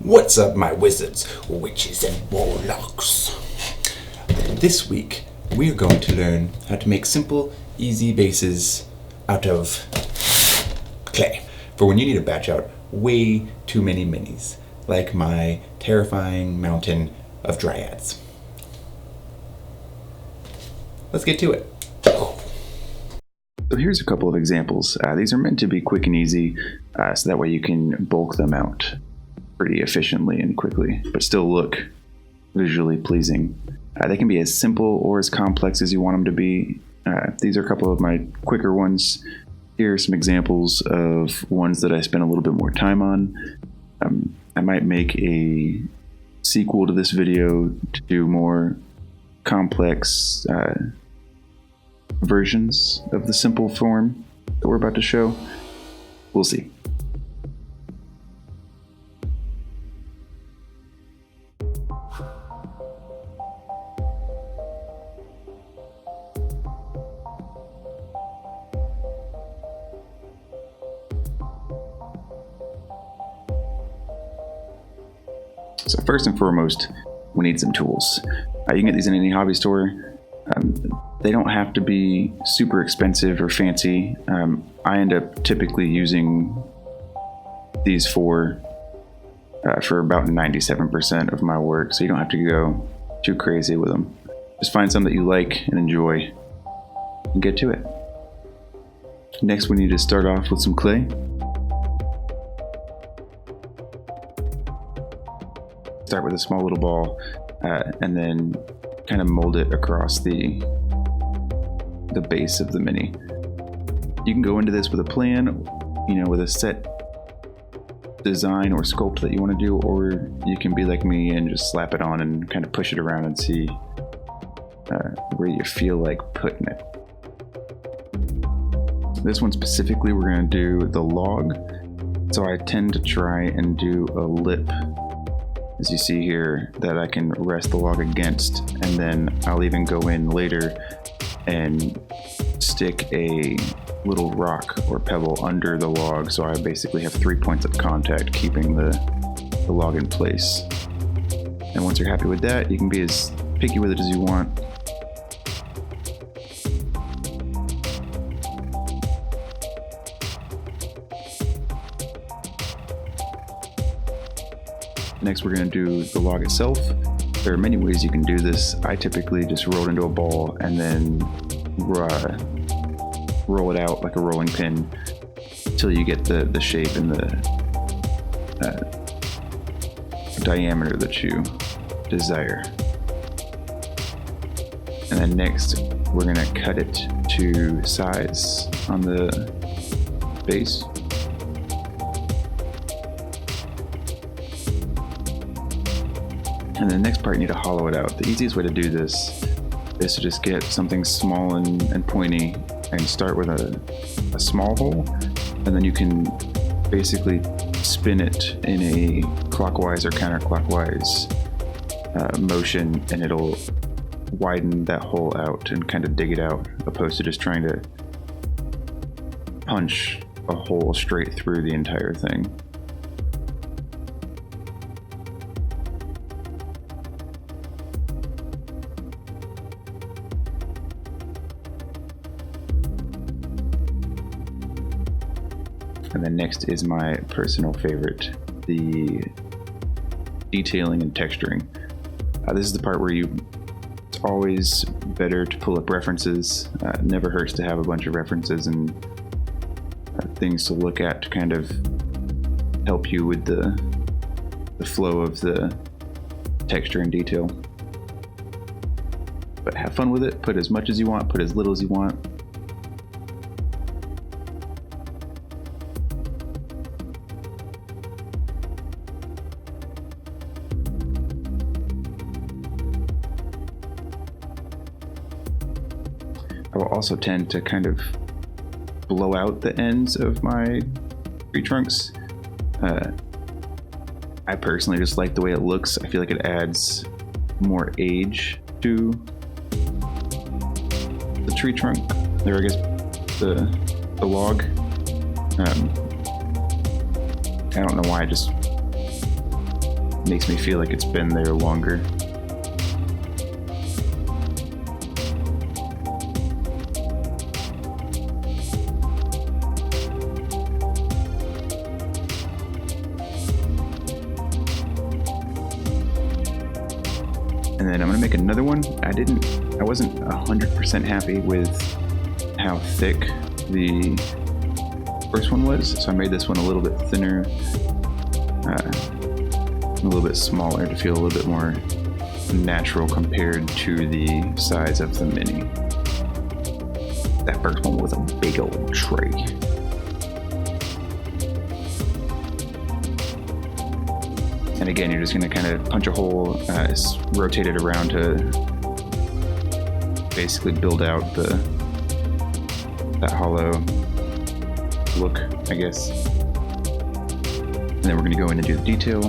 What's up, my wizards, witches, and warlocks? This week, we're going to learn how to make simple, easy bases out of clay. For when you need to batch out way too many minis, like my terrifying mountain of Dryads. Let's get to it. So here's a couple of examples. These are meant to be quick and easy, so that way you can bulk them out pretty efficiently and quickly, but still look visually pleasing. They can be as simple or as complex as you want them to be. These are a couple of my quicker ones. Here are some examples of ones that I spent a little bit more time on. I might make a sequel to this video to do more complex versions of the simple form that we're about to show. We'll see. So first and foremost, we need some tools. You can get these in any hobby store. They don't have to be super expensive or fancy. I end up typically using these for about 97% of my work, so you don't have to go too crazy with them. Just find some that you like and enjoy and get to it. Next, we need to start off with some clay. Start with a small little ball and then kind of mold it across the base of the mini. You can go into this with a plan, with a set design or sculpt that you want to do, or you can be like me and just slap it on and kind of push it around and see where you feel like putting it. This one specifically, we're going to do the log. So I tend to try and do a lip, as you see here, that I can rest the log against, and then I'll even go in later and stick a little rock or pebble under the log, so I basically have 3 points of contact keeping the log in place. And once you're happy with that, you can be as picky with it as you want. Next, we're going to do the log itself. There are many ways you can do this. I typically just roll it into a ball and then roll it out like a rolling pin until you get the shape and the diameter that you desire. And then next, we're going to cut it to size on the base. And the next part, you need to hollow it out. The easiest way to do this is to just get something small and pointy and start with a small hole, and then you can basically spin it in a clockwise or counterclockwise motion, and it'll widen that hole out and kind of dig it out, opposed to just trying to punch a hole straight through the entire thing. And then next is my personal favorite, the detailing and texturing. This is the part where it's always better to pull up references. It never hurts to have a bunch of references and things to look at to kind of help you with the flow of the texture and detail. But have fun with it. Put as much as you want, put as little as you want. I will also tend to kind of blow out the ends of my tree trunks. I personally just like the way it looks. I feel like it adds more age to the tree trunk, or I guess the log. I don't know why, I just makes me feel like it's been there longer. And then I'm gonna make another one. I wasn't 100% happy with how thick the first one was, so I made this one a little bit thinner, a little bit smaller to feel a little bit more natural compared to the size of the mini. That first one was a big old tray. And again, you're just going to kind of punch a hole, rotate it around to basically build out that hollow look, I guess. And then we're going to go in and do the detail.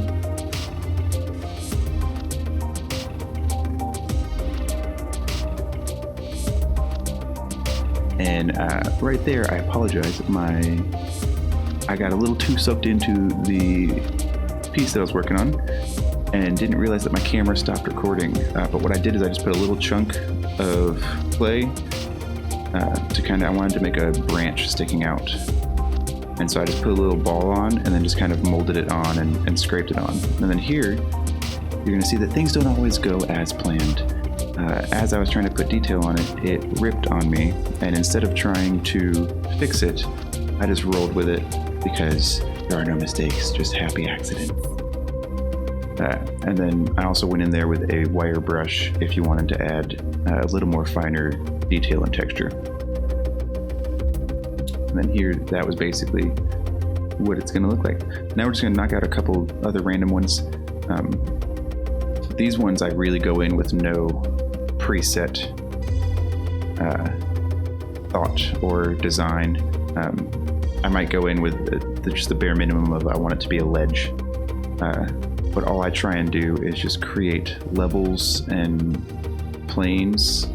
And right there, I apologize. I got a little too sucked into the piece that I was working on and didn't realize that my camera stopped recording. But what I did is I just put a little chunk of clay I wanted to make a branch sticking out. And so I just put a little ball on and then just kind of molded it on and scraped it on. And then here, you're gonna see that things don't always go as planned. As I was trying to put detail on it, it ripped on me. And instead of trying to fix it, I just rolled with it because there are no mistakes, just happy accidents. And then I also went in there with a wire brush if you wanted to add a little more finer detail and texture. And then here, that was basically what it's gonna look like. Now we're just gonna knock out a couple other random ones. These ones I really go in with no preset thought or design. I might go in with just the bare minimum of I want it to be a ledge. But all I try and do is just create levels and planes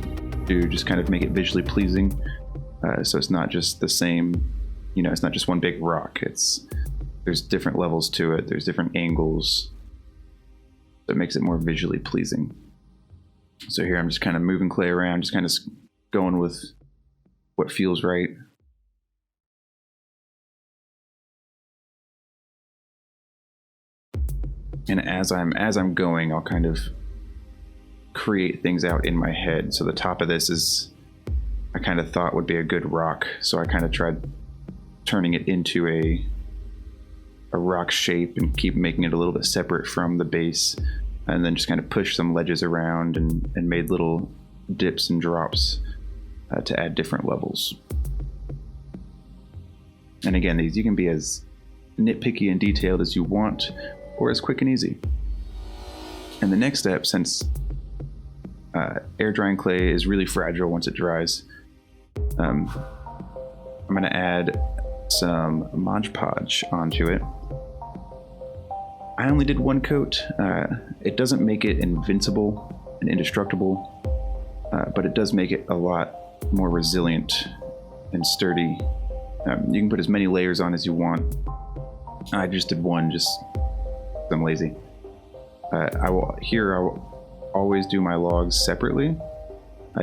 to just kind of make it visually pleasing. So it's not just the same, it's not just one big rock. There's different levels to it. There's different angles. So it makes it more visually pleasing. So here I'm just kind of moving clay around, just kind of going with what feels right. And as I'm going, I'll kind of create things out in my head. So the top of this is, I kind of thought would be a good rock. So I kind of tried turning it into a rock shape and keep making it a little bit separate from the base. And then just kind of push some ledges around and made little dips and drops to add different levels. And again, these you can be as nitpicky and detailed as you want, or as quick and easy. And the next step, since air drying clay is really fragile once it dries, I'm gonna add some Podge onto it. I only did one coat. It doesn't make it invincible and indestructible, but it does make it a lot more resilient and sturdy. You can put as many layers on as you want. I just did one, just I'm lazy. I will always do my logs separately,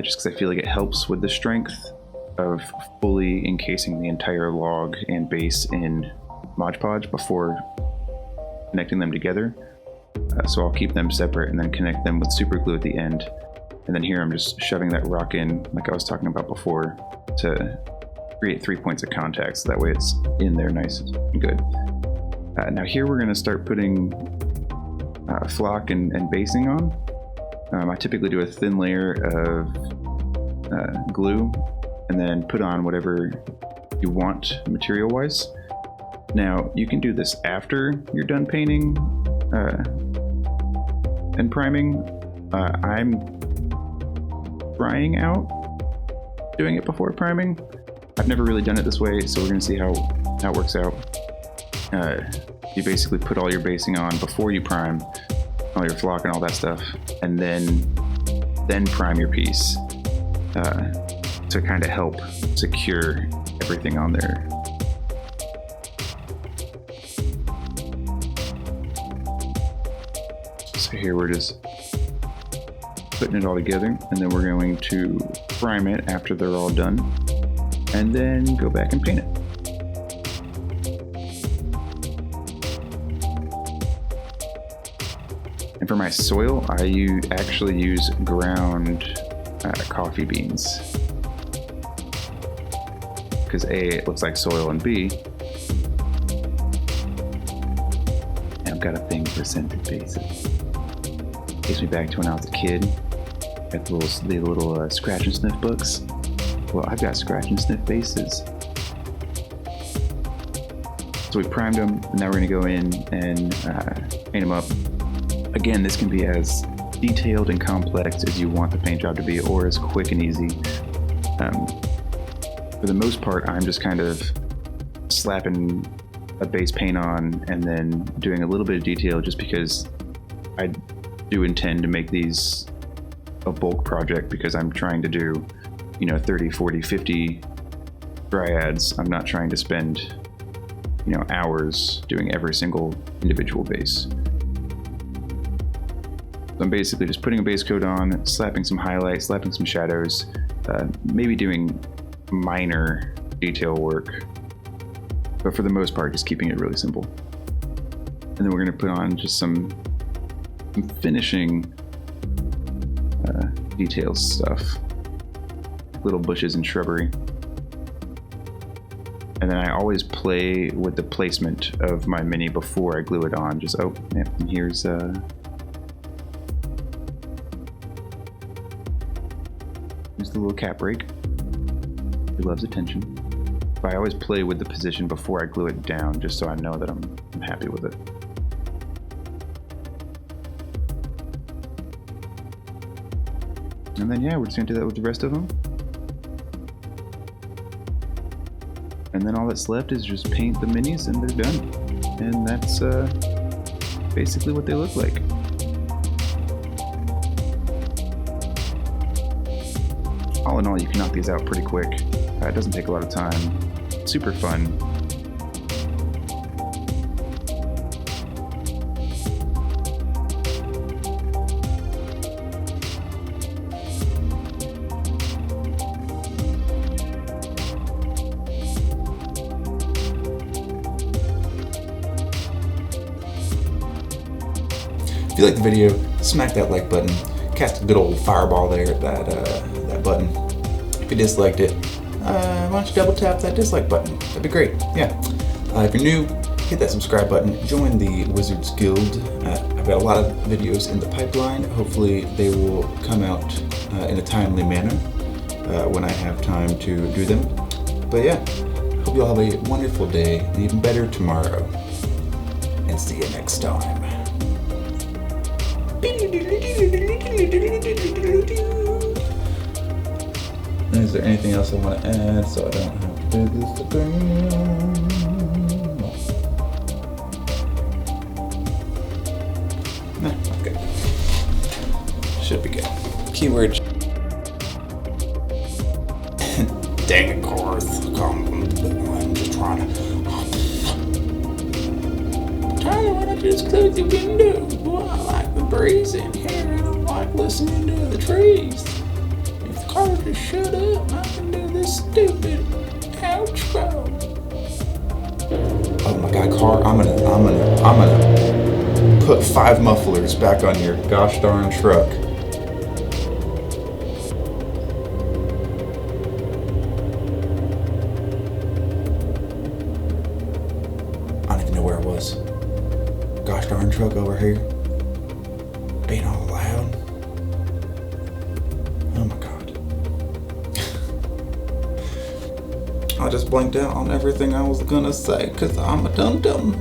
just because I feel like it helps with the strength of fully encasing the entire log and base in Mod Podge before connecting them together. So I'll keep them separate and then connect them with super glue at the end. And then here I'm just shoving that rock in, like I was talking about before, to create 3 points of contact, so that way it's in there nice and good. Now here we're going to start putting flock and basing on. I typically do a thin layer of glue and then put on whatever you want material wise. Now you can do this after you're done painting and priming. I'm trying out doing it before priming. I've never really done it this way, so we're going to see how it works out. You basically put all your basing on before you prime, all your flock and all that stuff, and then prime your piece to kind of help secure everything on there. So here we're just putting it all together, and then we're going to prime it after they're all done, and then go back and paint it. And for my soil, I actually use ground coffee beans. Because A, it looks like soil, and B, I've got a thing for scented bases. Takes me back to when I was a kid. Got the little scratch and sniff books. Well, I've got scratch and sniff bases. So we primed them, and now we're gonna go in and paint them up. Again, this can be as detailed and complex as you want the paint job to be, or as quick and easy. For the most part, I'm just kind of slapping a base paint on and then doing a little bit of detail, just because I do intend to make these a bulk project, because I'm trying to do, 30, 40, 50 Dryads. I'm not trying to spend, hours doing every single individual base. So I'm basically just putting a base coat on, slapping some highlights, slapping some shadows, maybe doing minor detail work, but for the most part, just keeping it really simple. And then we're going to put on just some finishing details stuff, little bushes and shrubbery. And then I always play with the placement of my mini before I glue it on. Just, and here's the little cap break. He loves attention. But I always play with the position before I glue it down, just so I know that I'm happy with it. And then we're just gonna do that with the rest of them. And then all that's left is just paint the minis and they're done. And that's basically what they look like. All in all, you can knock these out pretty quick. It doesn't take a lot of time. Super fun. If you like the video, smack that like button. Cast a good old fireball there at that button. If you disliked it, why don't you double tap that dislike button? That'd be great. If you're new, hit that subscribe button. Join the Wizards Guild. I've got a lot of videos in the pipeline. Hopefully they will come out in a timely manner when I have time to do them. But hope you all have a wonderful day, and even better tomorrow. And see you next time. Is there anything else I want to add so I don't have to do this again? No, okay. Should be good. Keyword. Dang it, Korth. I'm just trying to. Tyler, why don't you just close the window? Well, I like the breeze in here. I don't like listening to the trees. If Carl just shut up, I can do this stupid outro. Oh my God, Carl, I'm gonna put 5 mufflers back on your gosh darn truck. I don't even know where it was. Gosh darn truck over here. Being all loud. Oh my God. I just blanked out on everything I was gonna say because I'm a dum-dum.